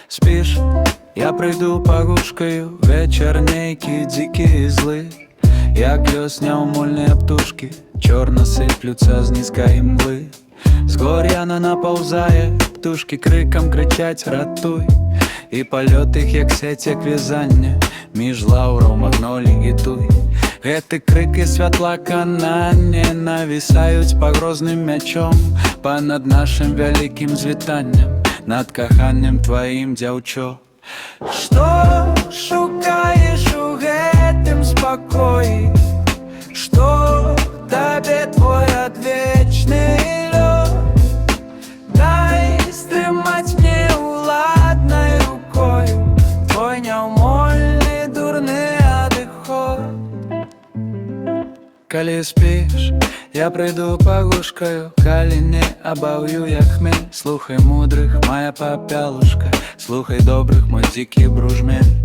Спишь, я прийду погушкою, вечернейки дикие зли, як весня умольные птушки, чорно сиплються з низької мгли. З гор'яна наповзає, птушки криком кричать «Ратуй!» І польот їх як сеть, як в'язання між лауров, магнолій і туй. Гэты крики святла канання навісають погрозним мячом понад нашим великим звітанням, над коханням твоїм, дзяўчо. Што шукаеш у гэтым спакоі? Што табе твой адвечны лёд? Дай стрымаць мне уладнай рукою твой няўмольны дурны адыход. Калі спіш, я прыйду пагушкаю, калі не абаўю я хмель. Слухай мудрых, моя папялушка, слухай добрых, мой дзікі бружмель.